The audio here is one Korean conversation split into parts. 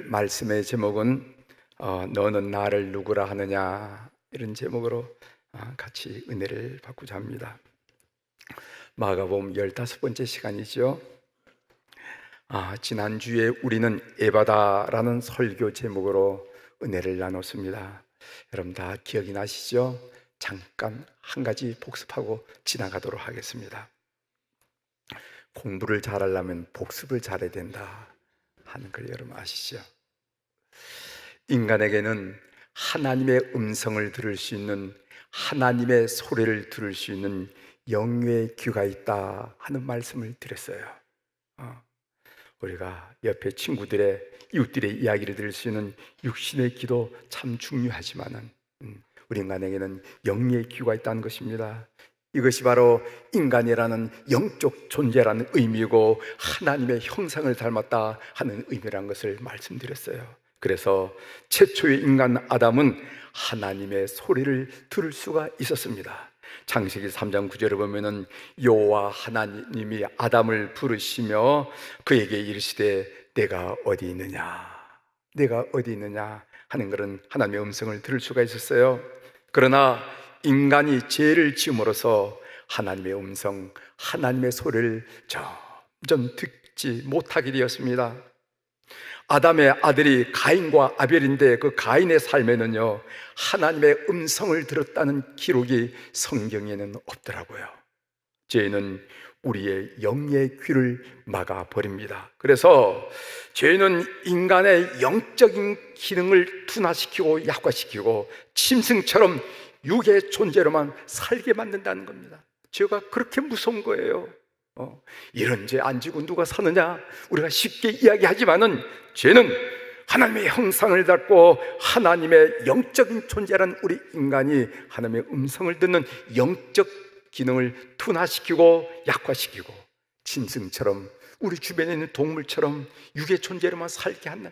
말씀의 제목은 너는 나를 누구라 하느냐, 이런 제목으로 같이 은혜를 받고자 합니다. 마가복음 15번째 시간이죠. 지난주에 우리는 에바다라는 설교 제목으로 은혜를 나눴습니다. 여러분 다 기억이 나시죠? 잠깐 한 가지 복습하고 지나가도록 하겠습니다. 공부를 잘하려면 복습을 잘해야 된다 하는 걸 여러분 아시죠? 인간에게는 하나님의 음성을 들을 수 있는, 하나님의 소리를 들을 수 있는 영의 귀가 있다 하는 말씀을 드렸어요. 우리가 옆에 친구들의, 이웃들의 이야기를 들을 수 있는 육신의 귀도 참 중요하지만은 우리 인간에게는 영의 귀가 있다는 것입니다. 이것이 바로 인간이라는 영적 존재라는 의미고 하나님의 형상을 닮았다 하는 의미라는 것을 말씀드렸어요. 그래서 최초의 인간 아담은 하나님의 소리를 들을 수가 있었습니다. 창세기 3장 9절에 보면은 여호와 하나님이 아담을 부르시며 그에게 이르시되 내가 어디 있느냐, 내가 어디 있느냐 하는 그런 하나님의 음성을 들을 수가 있었어요. 그러나 인간이 죄를 지음으로써 하나님의 음성, 하나님의 소리를 점점 듣지 못하게 되었습니다. 아담의 아들이 가인과 아벨인데 그 가인의 삶에는요, 하나님의 음성을 들었다는 기록이 성경에는 없더라고요. 죄는 우리의 영의 귀를 막아버립니다. 그래서 죄는 인간의 영적인 기능을 둔화시키고 약화시키고 짐승처럼 육의 존재로만 살게 만든다는 겁니다. 죄가 그렇게 무서운 거예요. 이런 죄 안 지고 누가 사느냐, 우리가 쉽게 이야기하지만은 죄는 하나님의 형상을 닮고 하나님의 영적인 존재라는 우리 인간이 하나님의 음성을 듣는 영적 기능을 둔화시키고 약화시키고 짐승처럼, 우리 주변에 있는 동물처럼 육의 존재로만 살게 한다.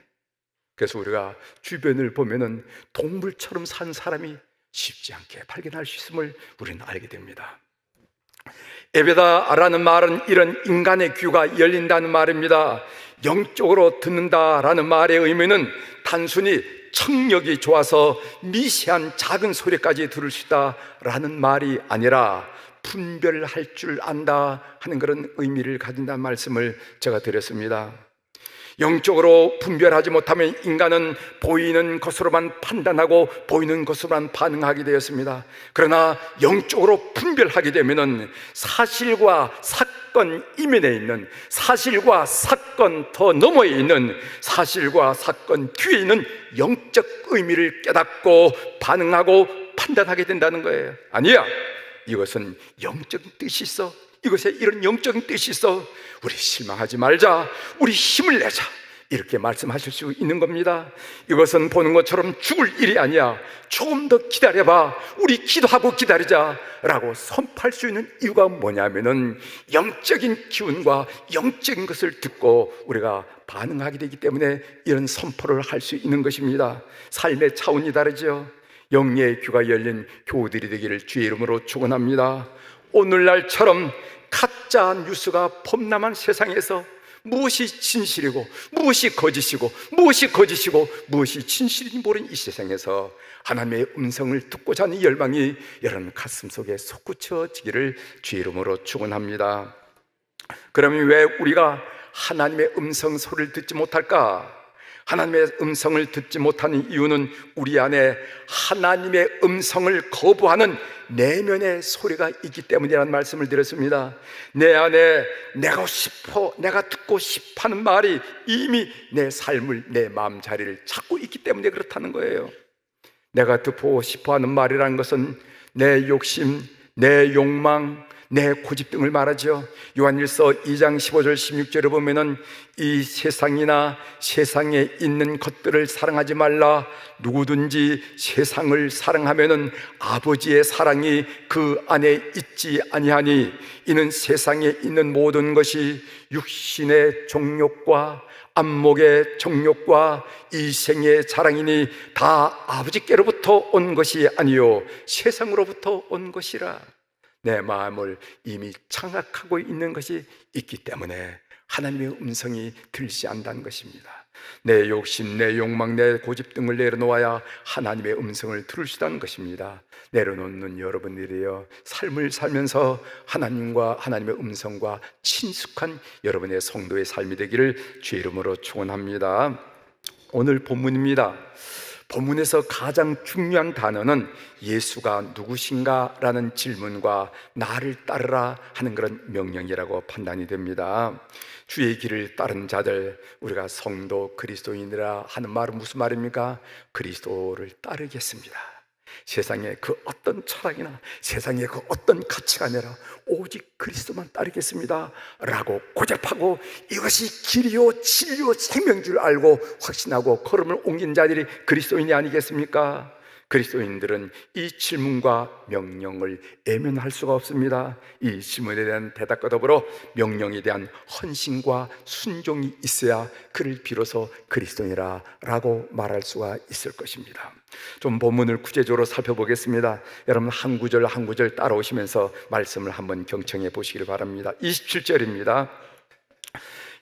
그래서 우리가 주변을 보면은 동물처럼 산 사람이 쉽지 않게 발견할 수 있음을 우리는 알게 됩니다. 에베다라는 말은 이런 인간의 귀가 열린다는 말입니다. 영적으로 듣는다라는 말의 의미는 단순히 청력이 좋아서 미세한 작은 소리까지 들을 수 있다라는 말이 아니라 분별할 줄 안다 하는 그런 의미를 가진다는 말씀을 제가 드렸습니다. 영적으로 분별하지 못하면 인간은 보이는 것으로만 판단하고 보이는 것으로만 반응하게 되었습니다. 그러나 영적으로 분별하게 되면은 사실과 사건 이면에 있는, 사실과 사건 더 너머에 있는, 사실과 사건 뒤에 있는 영적 의미를 깨닫고 반응하고 판단하게 된다는 거예요. 아니야, 이것은 영적인 뜻이 있어, 이것에 이런 영적인 뜻이 있어, 우리 실망하지 말자, 우리 힘을 내자, 이렇게 말씀하실 수 있는 겁니다. 이것은 보는 것처럼 죽을 일이 아니야, 조금 더 기다려봐, 우리 기도하고 기다리자 라고 선포할 수 있는 이유가 뭐냐면은 영적인 기운과 영적인 것을 듣고 우리가 반응하게 되기 때문에 이런 선포를 할 수 있는 것입니다. 삶의 차원이 다르죠. 영의 귀가 열린 교우들이 되기를 주의 이름으로 축원합니다. 오늘날처럼 가짜 뉴스가 범람한 세상에서 무엇이 진실이고 무엇이 거짓이고 무엇이 거짓이고 무엇이 진실인지 모르는 이 세상에서 하나님의 음성을 듣고자 하는 열망이 여러분 가슴속에 솟구쳐지기를 주의 이름으로 축원합니다. 그러면 왜 우리가 하나님의 음성 소리를 듣지 못할까? 하나님의 음성을 듣지 못하는 이유는 우리 안에 하나님의 음성을 거부하는 내면의 소리가 있기 때문이라는 말씀을 드렸습니다. 내 안에 내가 듣고 싶어 하는 말이 이미 내 삶을, 내 마음 자리를 찾고 있기 때문에 그렇다는 거예요. 내가 듣고 싶어 하는 말이라는 것은 내 욕심, 내 욕망, 내 고집 등을 말하죠. 요한일서 2장 15절 16절에 보면은 이 세상이나 세상에 있는 것들을 사랑하지 말라, 누구든지 세상을 사랑하면은 아버지의 사랑이 그 안에 있지 아니하니 이는 세상에 있는 모든 것이 육신의 정욕과 안목의 정욕과 이생의 자랑이니 다 아버지께로부터 온 것이 아니요 세상으로부터 온 것이라. 내 마음을 이미 장악하고 있는 것이 있기 때문에 하나님의 음성이 들리지 않는다는 것입니다. 내 욕심, 내 욕망, 내 고집 등을 내려놓아야 하나님의 음성을 들을 수 있다는 것입니다. 내려놓는 여러분들이여, 삶을 살면서 하나님과 하나님의 음성과 친숙한 여러분의 성도의 삶이 되기를 주의 이름으로 축원합니다. 오늘 본문입니다. 본문에서 가장 중요한 단어는 예수가 누구신가? 라는 질문과 나를 따르라 하는 그런 명령이라고 판단이 됩니다. 주의 길을 따른 자들, 우리가 성도 그리스도인이라 하는 말은 무슨 말입니까? 그리스도를 따르겠습니다. 세상에 그 어떤 철학이나 세상에 그 어떤 가치가 아니라 오직 그리스도만 따르겠습니다 라고 고집하고 이것이 길이요 진리요 생명인 줄 알고 확신하고 걸음을 옮긴 자들이 그리스도인이 아니겠습니까? 그리스도인들은 이 질문과 명령을 외면할 수가 없습니다. 이 질문에 대한 대답과 더불어 명령에 대한 헌신과 순종이 있어야 그를 비로소 그리스도인이라 라고 말할 수가 있을 것입니다. 좀 본문을 구체적으로 살펴보겠습니다. 여러분 한 구절 한 구절 따라오시면서 말씀을 한번 경청해 보시길 바랍니다. 27절입니다.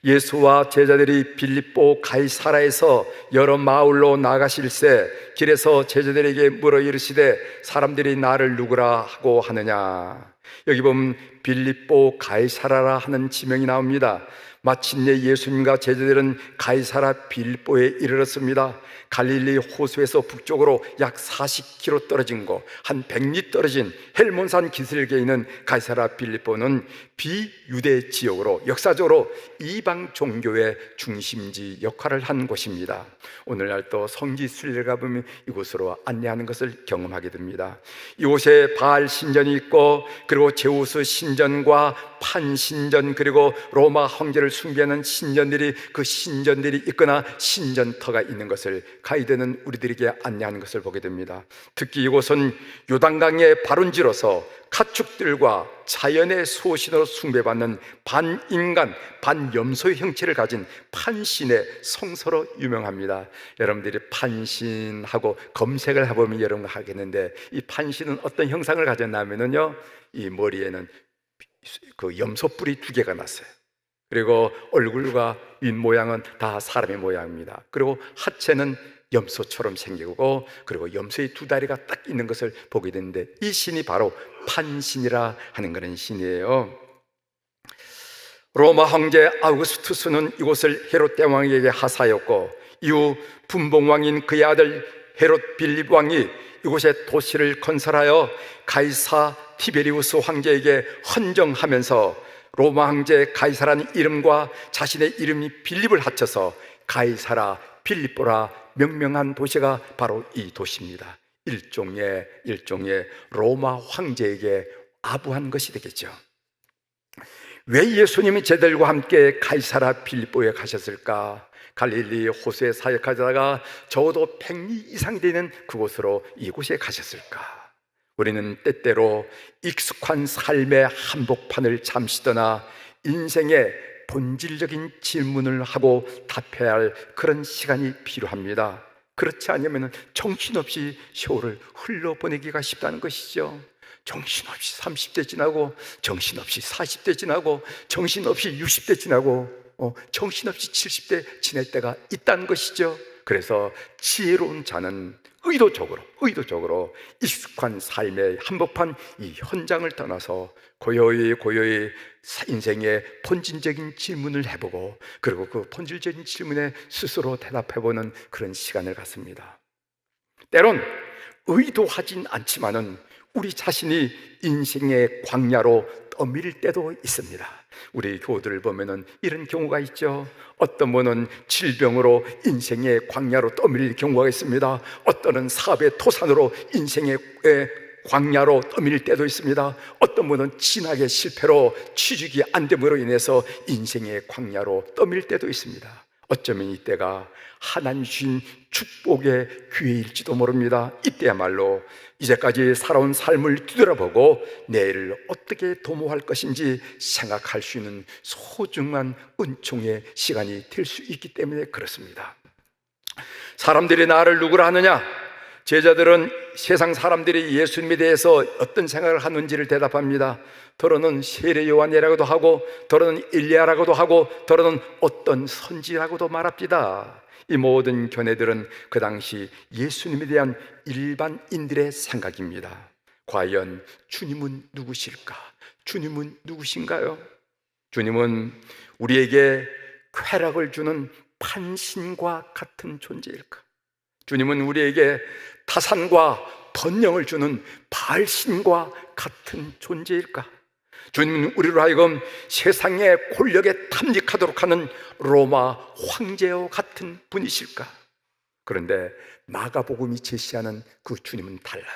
예수와 제자들이 빌립보 가이사라에서 여러 마을로 나가실새 길에서 제자들에게 물어 이르시되 사람들이 나를 누구라 하고 하느냐. 여기 보면 빌립보 가이사라라 하는 지명이 나옵니다. 마침내 예수님과 제자들은 가이사라 빌립보에 이르렀습니다. 갈릴리 호수에서 북쪽으로 약 40km 떨어진 곳, 한 100리 떨어진 헬몬산 기슭에 있는 가이사라 빌립보는 비유대 지역으로 역사적으로 이방 종교의 중심지 역할을 한 곳입니다. 오늘날 또 성지 순례를 가보면 이곳으로 안내하는 것을 경험하게 됩니다. 이곳에 바알 신전이 있고 그리고 제우스 신전과 판신전 그리고 로마 황제를 숭배하는 신전들이 그 신전들이 있거나 신전터가 있는 것을 가이드는 우리들에게 안내하는 것을 보게 됩니다. 특히 이곳은 요단강의 발원지로서 가축들과 자연의 소신으로 숭배받는 반인간, 반염소의 형체를 가진 판신의 성소로 유명합니다. 여러분들이 판신하고 검색을 해보면 여러분 하겠는데 이 판신은 어떤 형상을 가졌냐면요, 이 머리에는 그 염소뿔이 2개가 났어요. 그리고 얼굴과 윗모양은 다 사람의 모양입니다. 그리고 하체는 염소처럼 생기고 그리고 염소의 2다리가 딱 있는 것을 보게 되는데 이 신이 바로 판신이라 하는 그런 신이에요. 로마 황제 아우구스투스는 이곳을 헤롯 대왕에게 하사하였고 이후 분봉왕인 그의 아들 헤롯 빌립 왕이 이곳에 도시를 건설하여 가이사 티베리우스 황제에게 헌정하면서 로마 황제 가이사라는 이름과 자신의 이름이 빌립을 합쳐서 가이사라 빌립보라 명명한 도시가 바로 이 도시입니다. 일종의 로마 황제에게 아부한 것이 되겠죠. 왜 예수님이 제자들과 함께 가이사라 빌립보에 가셨을까? 갈릴리 호수에 사역하다가 적어도 100리 이상 되는 그곳으로 이곳에 가셨을까? 우리는 때때로 익숙한 삶의 한복판을 잠시 떠나 인생의 본질적인 질문을 하고 답해야 할 그런 시간이 필요합니다. 그렇지 않으면 정신없이 세월을 흘러보내기가 쉽다는 것이죠. 정신없이 30대 지나고 정신없이 40대 지나고 정신없이 60대 지나고 정신없이 70대 지낼 때가 있다는 것이죠. 그래서 지혜로운 자는 의도적으로 익숙한 삶의 한복판 이 현장을 떠나서 고요히 인생의 본질적인 질문을 해보고 그리고 그 본질적인 질문에 스스로 대답해보는 그런 시간을 갖습니다. 때론 의도하진 않지만은 우리 자신이 인생의 광야로 떠밀릴 때도 있습니다. 우리 교우들을 보면은 이런 경우가 있죠. 어떤 분은 질병으로 인생의 광야로 떠밀릴 경우가 있습니다. 어떤 사업의 토산으로 인생의 광야로 떠밀릴 때도 있습니다. 어떤 분은 진학의 실패로 취직이 안 됨으로 인해서 인생의 광야로 떠밀릴 때도 있습니다. 어쩌면 이때가 하나님 주신 축복의 기회일지도 모릅니다. 이때야말로 이제까지 살아온 삶을 뒤돌아보고 내일을 어떻게 도모할 것인지 생각할 수 있는 소중한 은총의 시간이 될 수 있기 때문에 그렇습니다. 사람들이 나를 누구라 하느냐? 제자들은 세상 사람들이 예수님에 대해서 어떤 생각을 하는지를 대답합니다. 더러는 세례 요한이라고도 하고, 더러는 일리야라고도 하고, 더러는 어떤 선지라고도 말합니다. 이 모든 견해들은 그 당시 예수님에 대한 일반인들의 생각입니다. 과연 주님은 누구실까? 주님은 누구신가요? 주님은 우리에게 쾌락을 주는 판신과 같은 존재일까? 주님은 우리에게 타산과 번영을 주는 바알신과 같은 존재일까? 주님은 우리로 하여금 세상의 권력에 탐닉하도록 하는 로마 황제와 같은 분이실까? 그런데 마가복음이 제시하는 그 주님은 달라요.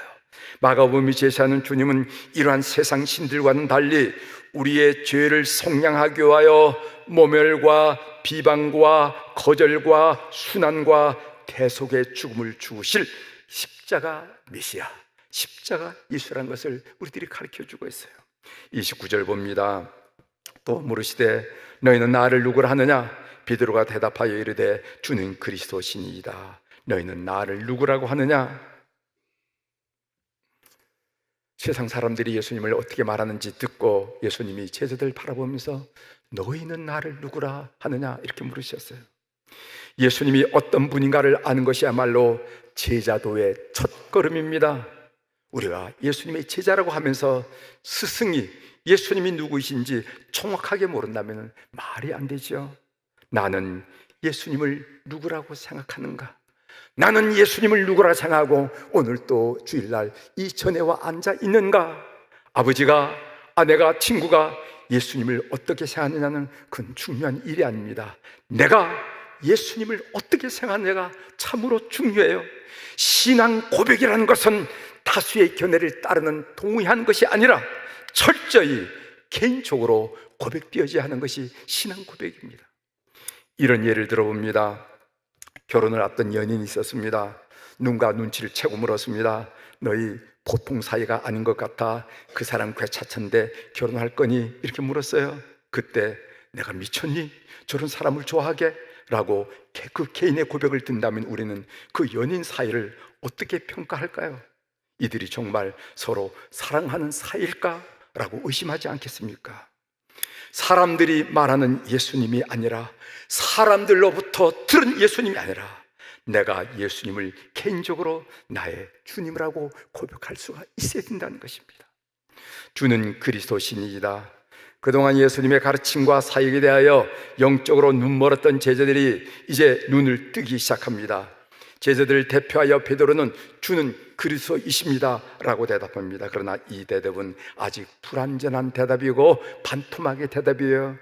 마가복음이 제시하는 주님은 이러한 세상 신들과는 달리 우리의 죄를 속량하기 위하여 모멸과 비방과 거절과 순환과 대속의 죽음을 죽으실 십자가 메시아, 십자가 예수라는 것을 우리들이 가르쳐주고 있어요. 29절 봅니다. 또 물으시되 너희는 나를 누구라 하느냐? 베드로가 대답하여 이르되 주는 그리스도시니이다. 너희는 나를 누구라고 하느냐? 세상 사람들이 예수님을 어떻게 말하는지 듣고 예수님이 제자들 바라보면서 너희는 나를 누구라 하느냐? 이렇게 물으셨어요. 예수님이 어떤 분인가를 아는 것이야말로 제자도의 첫걸음입니다. 우리가 예수님의 제자라고 하면서 스승이 예수님이 누구이신지 정확하게 모른다면 말이 안 되죠. 나는 예수님을 누구라고 생각하는가? 나는 예수님을 누구라 생각하고 오늘 또 주일날 이 전에와 앉아 있는가? 아버지가, 아내가, 친구가 예수님을 어떻게 생각하느냐는 그건 중요한 일이 아닙니다. 내가 예수님을 어떻게 생각하느냐가 참으로 중요해요. 신앙 고백이라는 것은 다수의 견해를 따르는 동의한 것이 아니라 철저히 개인적으로 고백되어야 하는 것이 신앙 고백입니다. 이런 예를 들어봅니다. 결혼을 앞둔 연인이 있었습니다. 눈과 눈치를 채고 물었습니다. 너희 보통 사이가 아닌 것 같아. 그 사람 괴차찬데 결혼할 거니? 이렇게 물었어요. 그때 내가 미쳤니? 저런 사람을 좋아하게? 라고 그 개인의 고백을 듣는다면 우리는 그 연인 사이를 어떻게 평가할까요? 이들이 정말 서로 사랑하는 사이일까? 라고 의심하지 않겠습니까? 사람들이 말하는 예수님이 아니라 사람들로부터 들은 예수님이 아니라 내가 예수님을 개인적으로 나의 주님이라고 고백할 수가 있어야 된다는 것입니다. 주는 그리스도신이다. 그동안 예수님의 가르침과 사역에 대하여 영적으로 눈멀었던 제자들이 이제 눈을 뜨기 시작합니다. 제자들을 대표하여 베드로는 주는 그리스도이십니다 라고 대답합니다. 그러나 이 대답은 아직 불완전한 대답이고 반토막의 대답이에요.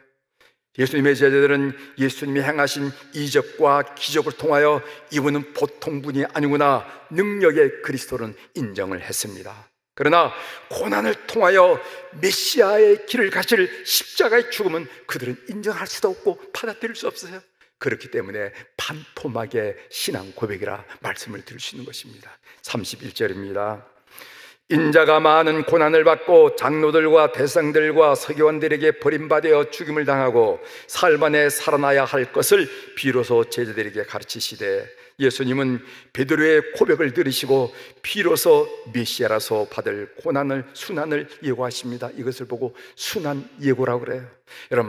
예수님의 제자들은 예수님이 행하신 이적과 기적을 통하여 이분은 보통 분이 아니구나, 능력의 그리스도는 인정을 했습니다. 그러나 고난을 통하여 메시아의 길을 가실 십자가의 죽음은 그들은 인정할 수도 없고 받아들일 수 없어요. 그렇기 때문에 반토막의 신앙 고백이라 말씀을 드릴 수 있는 것입니다. 31절입니다. 인자가 많은 고난을 받고 장로들과 대상들과 서기관들에게 버림받아 죽임을 당하고 사흘 만에 살아나야 할 것을 비로소 제자들에게 가르치시되, 예수님은 베드로의 고백을 들으시고 비로소 메시아라서 받을 고난을, 순환을 예고하십니다. 이것을 보고 순환 예고라고 그래요. 여러분,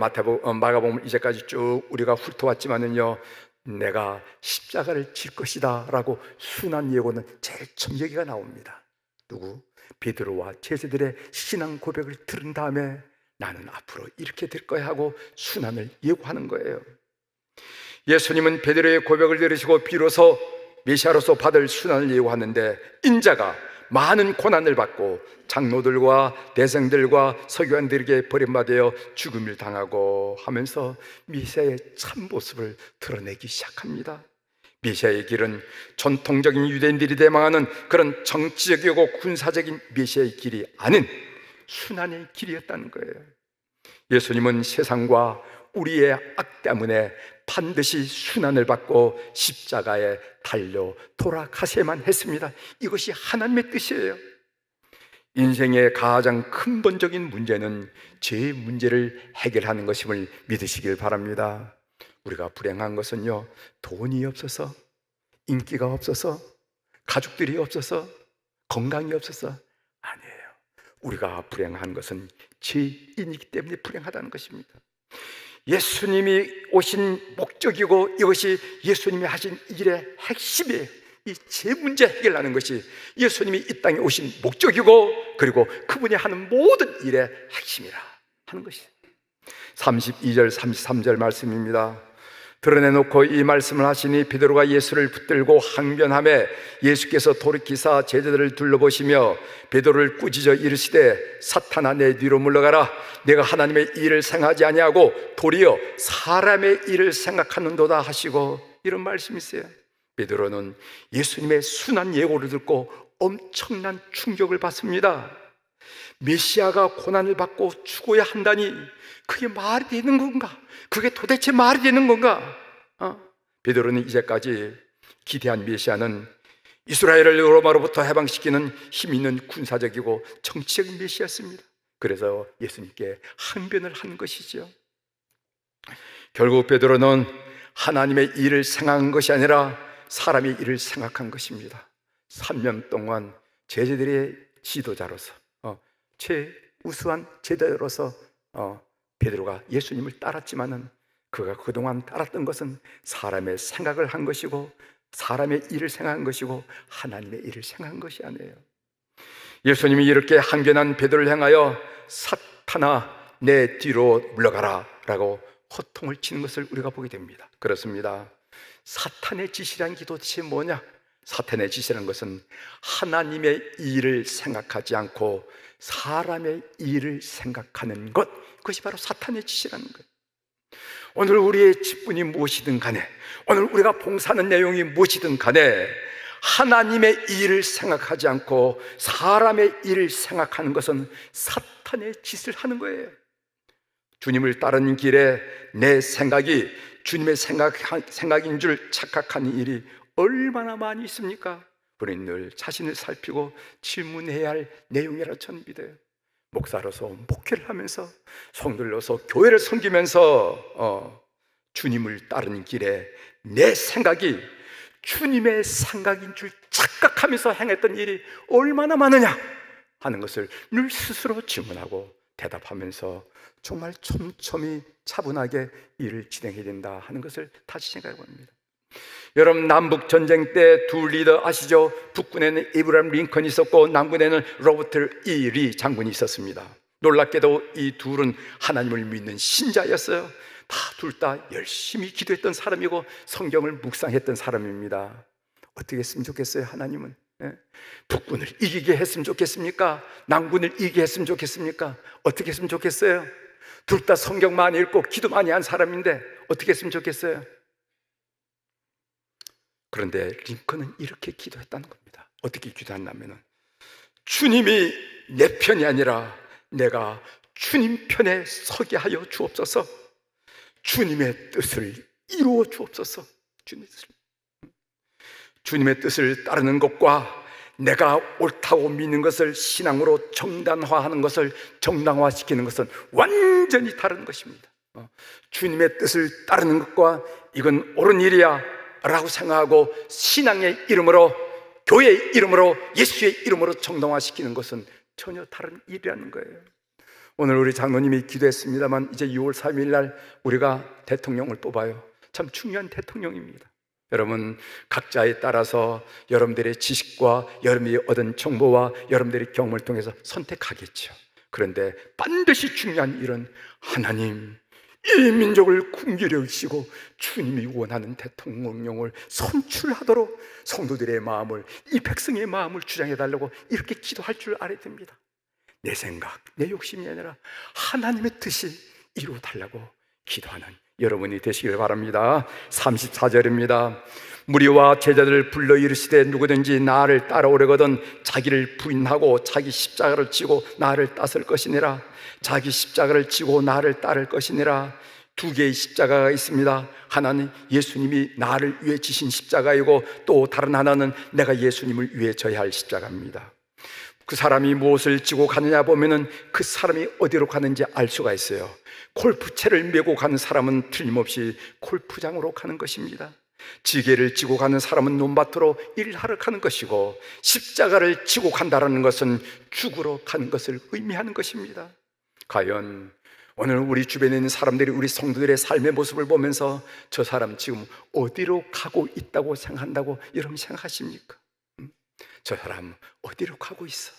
마가복음 이제까지 쭉 우리가 훑어왔지만은요, 내가 십자가를 질 것이다 라고 순환 예고는 제일 처음 얘기가 나옵니다. 누구? 베드로와 제자들의 신앙 고백을 들은 다음에 나는 앞으로 이렇게 될 거야 하고 순환을 예고하는 거예요. 예수님은 베드로의 고백을 들으시고 비로소 메시아로서 받을 순환을 예고하는데, 인자가 많은 고난을 받고 장로들과 대생들과 서기관들에게 버림받아 죽음을 당하고 하면서 메시아의 참모습을 드러내기 시작합니다. 메시아의 길은 전통적인 유대인들이 대망하는 그런 정치적이고 군사적인 메시아의 길이 아닌 순환의 길이었다는 거예요. 예수님은 세상과 우리의 악 때문에 반드시 순환을 받고 십자가에 달려 돌아가셔야만 했습니다. 이것이 하나님의 뜻이에요. 인생의 가장 근본적인 문제는 죄의 문제를 해결하는 것임을 믿으시길 바랍니다. 우리가 불행한 것은요, 돈이 없어서, 인기가 없어서, 가족들이 없어서? 건강이 없어서? 아니에요. 우리가 불행한 것은 죄인이기 때문에 불행하다는 것입니다. 예수님이 오신 목적이고 이것이 예수님이 하신 일의 핵심이에요. 이 죄 문제 해결하는 것이 예수님이 이 땅에 오신 목적이고, 그리고 그분이 하는 모든 일의 핵심이라 하는 것이에요. 32절 33절 말씀입니다. 드러내놓고 이 말씀을 하시니 베드로가 예수를 붙들고 항변하매 예수께서 돌이키사 제자들을 둘러보시며 베드로를 꾸짖어 이르시되 사탄아 내 뒤로 물러가라. 내가 하나님의 일을 생각하지 아니하고 도리어 사람의 일을 생각하는도다 하시고, 이런 말씀이 있어요. 베드로는 예수님의 순한 예고를 듣고 엄청난 충격을 받습니다. 메시아가 고난을 받고 죽어야 한다니 그게 말이 되는 건가? 그게 도대체 말이 되는 건가? 베드로는 이제까지 기대한 메시아는 이스라엘을 로마로부터 해방시키는 힘 있는 군사적이고 정치적인 메시아였습니다. 그래서 예수님께 항변을 하는 것이죠. 결국 베드로는 하나님의 일을 생각한 것이 아니라 사람의 일을 생각한 것입니다. 3년 동안 제자들의 지도자로서, 최우수한 제자로서 베드로가 예수님을 따랐지만은 그가 그동안 따랐던 것은 사람의 생각을 한 것이고, 사람의 일을 생각한 것이고, 하나님의 일을 생각한 것이 아니에요. 예수님이 이렇게 항변한 베드로를 향하여 사탄아 내 뒤로 물러가라 라고 호통을 치는 것을 우리가 보게 됩니다. 그렇습니다. 사탄의 짓이란 게 도대체 뭐냐? 사탄의 짓이라는 것은 하나님의 일을 생각하지 않고 사람의 일을 생각하는 것, 그것이 바로 사탄의 짓이라는 거예요. 오늘 우리의 직분이 무엇이든 간에, 오늘 우리가 봉사하는 내용이 무엇이든 간에 하나님의 일을 생각하지 않고 사람의 일을 생각하는 것은 사탄의 짓을 하는 거예요. 주님을 따르는 길에 내 생각이 주님의 생각인 줄 착각하는 일이 얼마나 많이 있습니까? 우리는 늘 자신을 살피고 질문해야 할 내용이라 저는 믿어요. 목사로서 목회를 하면서, 성도로서 교회를 섬기면서 주님을 따르는 길에 내 생각이 주님의 생각인 줄 착각하면서 행했던 일이 얼마나 많으냐 하는 것을 늘 스스로 질문하고 대답하면서 정말 촘촘히 차분하게 일을 진행해야 된다 하는 것을 다시 생각해 봅니다. 여러분, 남북 전쟁 때 두 리더 아시죠? 북군에는 에이브라함 링컨이 있었고 남군에는 로버트 E. 리 장군이 있었습니다. 놀랍게도 이 둘은 하나님을 믿는 신자였어요. 둘 다 열심히 기도했던 사람이고 성경을 묵상했던 사람입니다. 어떻게 했으면 좋겠어요? 하나님은 북군을 이기게 했으면 좋겠습니까? 남군을 이기게 했으면 좋겠습니까? 어떻게 했으면 좋겠어요? 둘 다 성경 많이 읽고 기도 많이 한 사람인데 어떻게 했으면 좋겠어요? 그런데 링컨은 이렇게 기도했다는 겁니다. 어떻게 기도했냐면, 주님이 내 편이 아니라 내가 주님 편에 서게 하여 주옵소서. 주님의 뜻을 이루어 주옵소서. 주님의 뜻을 따르는 것과 내가 옳다고 믿는 것을 신앙으로 정당화하는 것을, 정당화시키는 것은 완전히 다른 것입니다. 주님의 뜻을 따르는 것과 이건 옳은 일이야 라고 생각하고 신앙의 이름으로, 교회의 이름으로, 예수의 이름으로 정당화시키는 것은 전혀 다른 일이라는 거예요. 오늘 우리 장로님이 기도했습니다만 이제 6월 3일 날 우리가 대통령을 뽑아요. 참 중요한 대통령입니다. 여러분, 각자에 따라서 여러분들의 지식과 여러분이 얻은 정보와 여러분들의 경험을 통해서 선택하겠죠. 그런데 반드시 중요한 일은 하나님, 이 민족을 긍휼히 여기시고 주님이 원하는 대통령을 선출하도록 성도들의 마음을, 이 백성의 마음을 주장해달라고 이렇게 기도할 줄 알아야 됩니다. 내 생각, 내 욕심이 아니라 하나님의 뜻이 이루어달라고 기도하는 여러분이 되시길 바랍니다. 34절입니다. 무리와 제자들을 불러 이르시되 누구든지 나를 따라오려거든 자기를 부인하고 자기 십자가를 지고 나를 따를 것이니라. 자기 십자가를 지고 나를 따를 것이니라. 두 개의 십자가가 있습니다. 하나는 예수님이 나를 위해 지신 십자가이고 또 다른 하나는 내가 예수님을 위해 져야 할 십자가입니다. 그 사람이 무엇을 지고 가느냐 보면은 그 사람이 어디로 가는지 알 수가 있어요. 골프채를 메고 가는 사람은 틀림없이 골프장으로 가는 것입니다. 지게를 지고 가는 사람은 논밭으로 일하러 가는 것이고, 십자가를 지고 간다는 것은 죽으러 가는 것을 의미하는 것입니다. 과연 오늘 우리 주변에 있는 사람들이 우리 성도들의 삶의 모습을 보면서 저 사람 지금 어디로 가고 있다고 생각한다고 여러분 생각하십니까? 저 사람 어디로 가고 있어?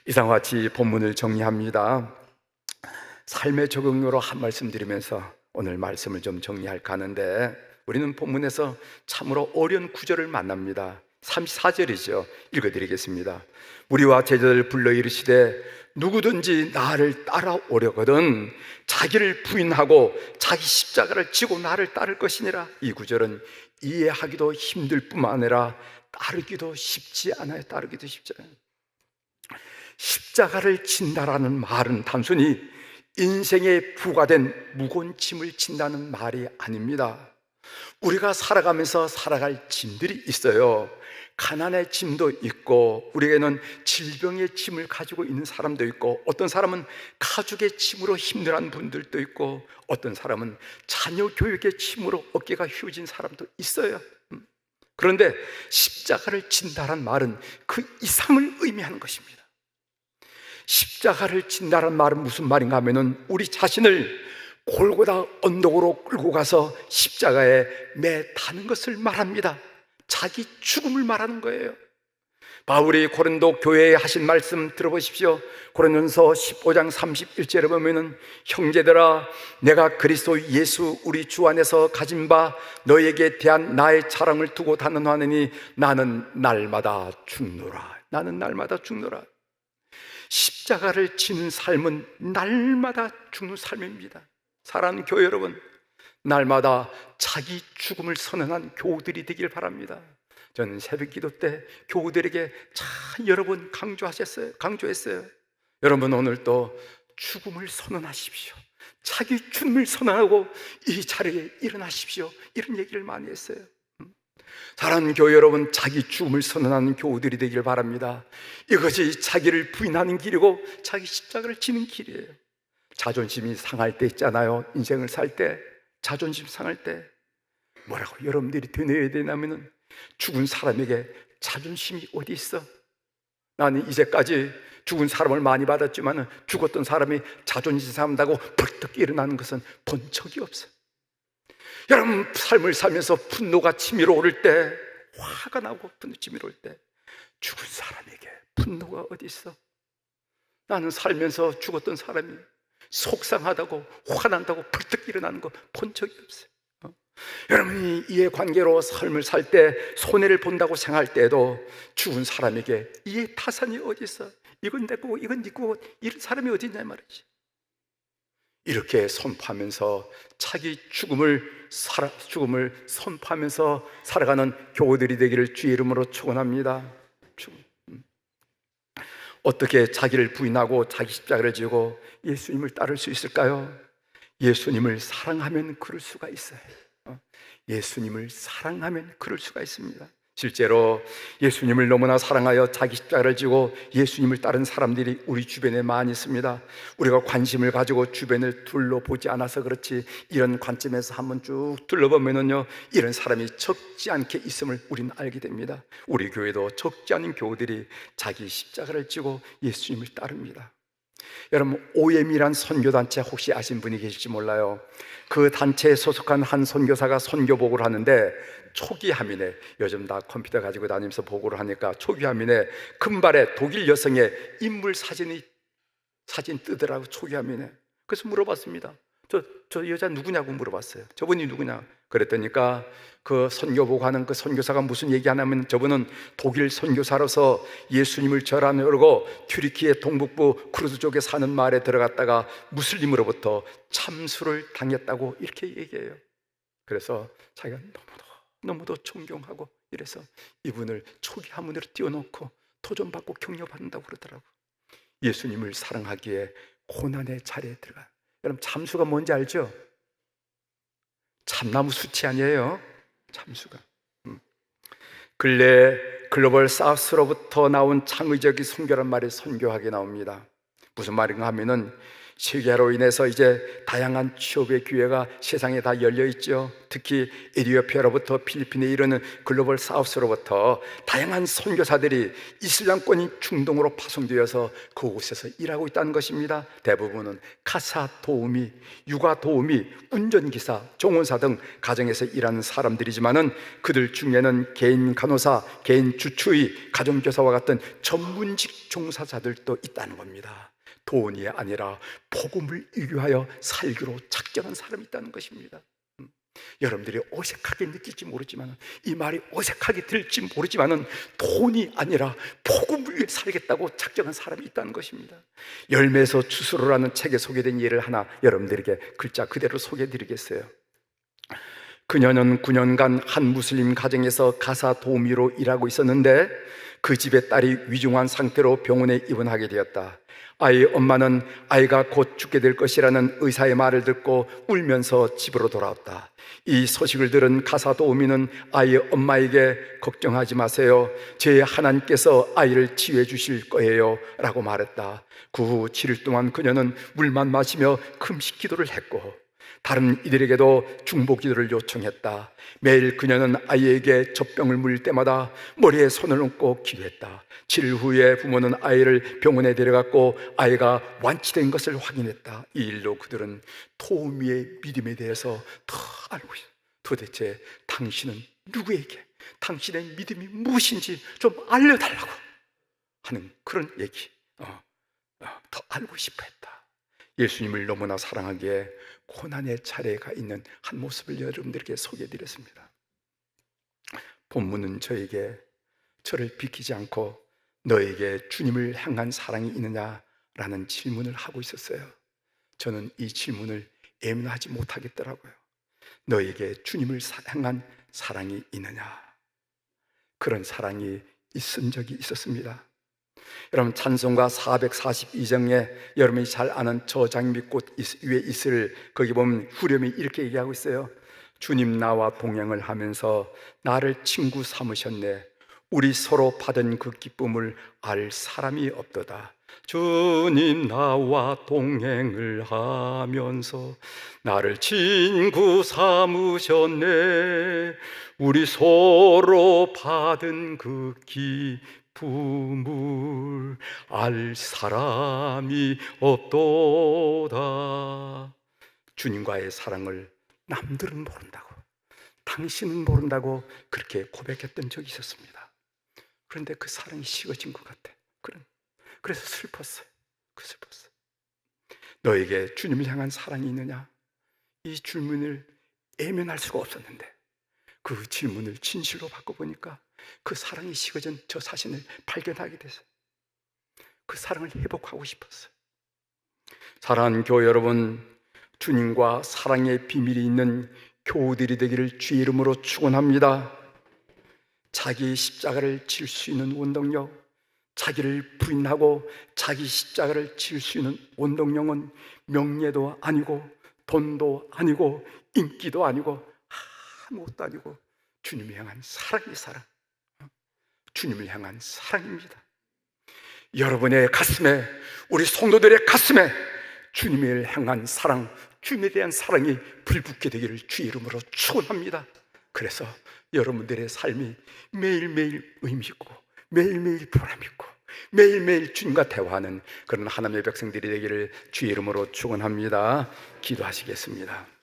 이상과 같이 본문을 정리합니다. 삶의 적용으로 한 말씀 드리면서 오늘 말씀을 좀 정리할까 하는데, 우리는 본문에서 참으로 어려운 구절을 만납니다. 34절이죠. 읽어드리겠습니다. 무리와 제자들 불러 이르시되 누구든지 나를 따라오려거든 자기를 부인하고 자기 십자가를 지고 나를 따를 것이니라. 이 구절은 이해하기도 힘들 뿐만 아니라 따르기도 쉽지 않아요. 따르기도 쉽지 않아요. 십자가를 진다라는 말은 단순히 인생에 부과된 무거운 짐을 진다는 말이 아닙니다. 우리가 살아가면서 살아갈 짐들이 있어요. 가난의 짐도 있고, 우리에게는 질병의 짐을 가지고 있는 사람도 있고, 어떤 사람은 가족의 짐으로 힘들어하는 분들도 있고, 어떤 사람은 자녀 교육의 짐으로 어깨가 휘어진 사람도 있어요. 그런데 십자가를 진다란 말은 그 이상을 의미하는 것입니다. 십자가를 진다란 말은 무슨 말인가 하면은 우리 자신을 골고다 언덕으로 끌고 가서 십자가에 매다는 것을 말합니다. 자기 죽음을 말하는 거예요. 바울이 고린도 교회에 하신 말씀 들어보십시오. 고린도전서 15장 31절에 보면은 형제들아 내가 그리스도 예수 우리 주 안에서 가진 바 너에게 대한 나의 자랑을 두고 단언하느니 나는 날마다 죽노라. 나는 날마다 죽노라. 십자가를 지는 삶은 날마다 죽는 삶입니다. 사랑하는 교회 여러분, 날마다 자기 죽음을 선언한 교우들이 되길 바랍니다. 저는 새벽 기도 때 교우들에게 참 여러 번 강조했어요. 여러분 오늘 또 죽음을 선언하십시오. 자기 죽음을 선언하고 이 자리에 일어나십시오. 이런 얘기를 많이 했어요. 사랑하는 교회 여러분, 자기 죽음을 선언하는 교우들이 되길 바랍니다. 이것이 자기를 부인하는 길이고 자기 십자가를 지는 길이에요. 자존심이 상할 때 있잖아요. 인생을 살 때 자존심 상할 때 뭐라고 여러분들이 되뇌어야 되냐면은 죽은 사람에게 자존심이 어디 있어? 나는 이제까지 죽은 사람을 많이 받았지만 죽었던 사람이 자존심 상한다고 벌떡 일어나는 것은 본 적이 없어요. 여러분 삶을 살면서 분노가 치밀어 오를 때, 화가 나고 분노 치밀어 올 때 죽은 사람에게 분노가 어디 있어? 나는 살면서 죽었던 사람이 속상하다고 화난다고 벌떡 일어나는 거 본 적이 없어요. 여러분이 이해관계로 삶을 살 때 손해를 본다고 생각할 때에도 죽은 사람에게 이해 타산이 어디 있어? 이건 내 거고 이건 네 거고 이런 사람이 어디 있냐 말이지. 이렇게 선포하면서 자기 죽음을 선포하면서 살아가는 교우들이 되기를 주의 이름으로 축원합니다. 어떻게 자기를 부인하고 자기 십자가를 지고 예수님을 따를 수 있을까요? 예수님을 사랑하면 그럴 수가 있어요. 예수님을 사랑하면 그럴 수가 있습니다. 실제로 예수님을 너무나 사랑하여 자기 십자가를 지고 예수님을 따른 사람들이 우리 주변에 많이 있습니다. 우리가 관심을 가지고 주변을 둘러보지 않아서 그렇지, 이런 관점에서 한번 쭉 둘러보면은요, 이런 사람이 적지 않게 있음을 우리는 알게 됩니다. 우리 교회도 적지 않은 교우들이 자기 십자가를 지고 예수님을 따릅니다. 여러분, OM이란 선교단체 혹시 아신 분이 계실지 몰라요. 그 단체에 소속한 한 선교사가 선교 보고를 하는데, 초기 화면에, 요즘 다 컴퓨터 가지고 다니면서 보고를 하니까 초기 화면에 금발의 독일 여성의 인물 사진 뜨더라고, 초기 화면에. 그래서 물어봤습니다. 저 여자 누구냐고 물어봤어요. 저분이 누구냐 그랬더니까 그 선교 보고 하는 그 선교사가 무슨 얘기하냐면, 저분은 독일 선교사로서 예수님을 절하려고 튀르키예 동북부 크루즈 쪽에 사는 마을에 들어갔다가 무슬림으로부터 참수를 당했다고 이렇게 얘기해요. 그래서 자기가 너무도 존경하고 이래서 이분을 초기 화문으로 띄워놓고 도전받고 격려받는다고 그러더라고. 예수님을 사랑하기에 고난의 자리에 들어가. 여러분, 참수가 뭔지 알죠? 참나무 숲이 아니에요. 참수가. 근래 글로벌 사우스로부터 나온 창의적인 선교란 말이 선교하게 나옵니다. 무슨 말인가 하면은 세계화로 인해서 이제 다양한 취업의 기회가 세상에 다 열려 있죠. 특히 에티오피아로부터 필리핀에 이르는 글로벌 사우스로부터 다양한 선교사들이 이슬람권인 중동으로 파송되어서 그곳에서 일하고 있다는 것입니다. 대부분은 가사 도우미, 육아 도우미, 운전기사, 종원사 등 가정에서 일하는 사람들이지만은 그들 중에는 개인 간호사, 개인 주치의, 가정교사와 같은 전문직 종사자들도 있다는 겁니다. 돈이 아니라 복음을 위하여 살기로 작정한 사람이 있다는 것입니다. 여러분들이 어색하게 느낄지 모르지만, 이 말이 어색하게 들릴지 모르지만 돈이 아니라 복음을 위해 살겠다고 작정한 사람이 있다는 것입니다. 열매에서 주스로라는 책에 소개된 예를 하나 여러분들에게 글자 그대로 소개해드리겠어요. 그녀는 9년간 한 무슬림 가정에서 가사 도우미로 일하고 있었는데 그 집의 딸이 위중한 상태로 병원에 입원하게 되었다. 아이의 엄마는 아이가 곧 죽게 될 것이라는 의사의 말을 듣고 울면서 집으로 돌아왔다. 이 소식을 들은 가사 도우미는 아이의 엄마에게 걱정하지 마세요, 제 하나님께서 아이를 치유해 주실 거예요 라고 말했다. 그 후 7일 동안 그녀는 물만 마시며 금식 기도를 했고 다른 이들에게도 중보 기도를 요청했다. 매일 그녀는 아이에게 젖병을 물릴 때마다 머리에 손을 얹고 기도했다. 7일 후에 부모는 아이를 병원에 데려갔고 아이가 완치된 것을 확인했다. 이 일로 그들은 도우미의 믿음에 대해서 더 알고 있어. 도대체 당신은 누구에게 당신의 믿음이 무엇인지 좀 알려달라고 하는 그런 얘기, 더 알고 싶어 했다. 예수님을 너무나 사랑하기에 고난의 차례가 있는 한 모습을 여러분들에게 소개해드렸습니다. 본문은 저를 비키지 않고 너에게 주님을 향한 사랑이 있느냐라는 질문을 하고 있었어요. 저는 이 질문을 예민하지 못하겠더라고요. 너에게 주님을 향한 사랑이 있느냐? 그런 사랑이 있은 적이 있었습니다. 여러분, 찬송가 442장에 여러분이 잘 아는 저 장미꽃 위에 있을, 거기 보면 후렴이 이렇게 얘기하고 있어요. 주님 나와 동행을 하면서 나를 친구 삼으셨네. 우리 서로 받은 그 기쁨을 알 사람이 없도다. 주님 나와 동행을 하면서 나를 친구 삼으셨네. 우리 서로 받은 그 기쁨을 알 사람이 없도다. 주님과의 사랑을 남들은 모른다고, 당신은 모른다고 그렇게 고백했던 적이 있었습니다. 그런데 그 사랑이 식어진 것 같아. 그래서 슬펐어요. 너에게 주님을 향한 사랑이 있느냐? 이 질문을 외면할 수가 없었는데 그 질문을 진실로 바꿔보니까 그 사랑이 식어진 저 자신을 발견하게 됐어요. 그 사랑을 회복하고 싶었어요. 사랑하는 교회 여러분, 주님과 사랑의 비밀이 있는 교우들이 되기를 주의 이름으로 축원합니다. 자기 십자가를 질 수 있는 원동력, 자기를 부인하고 자기 십자가를 질 수 있는 원동력은 명예도 아니고 돈도 아니고 인기도 아니고 아무것도 아니고 주님을 향한 사랑이 주님을 향한 사랑입니다. 여러분의 가슴에, 우리 성도들의 가슴에 주님을 향한 사랑, 주님에 대한 사랑이 불붙게 되기를 주의 이름으로 축원합니다. 그래서 여러분들의 삶이 매일매일 의미 있고 매일매일 보람 있고 매일매일 주님과 대화하는 그런 하나님의 백성들이 되기를 주의 이름으로 축원합니다. 기도하시겠습니다.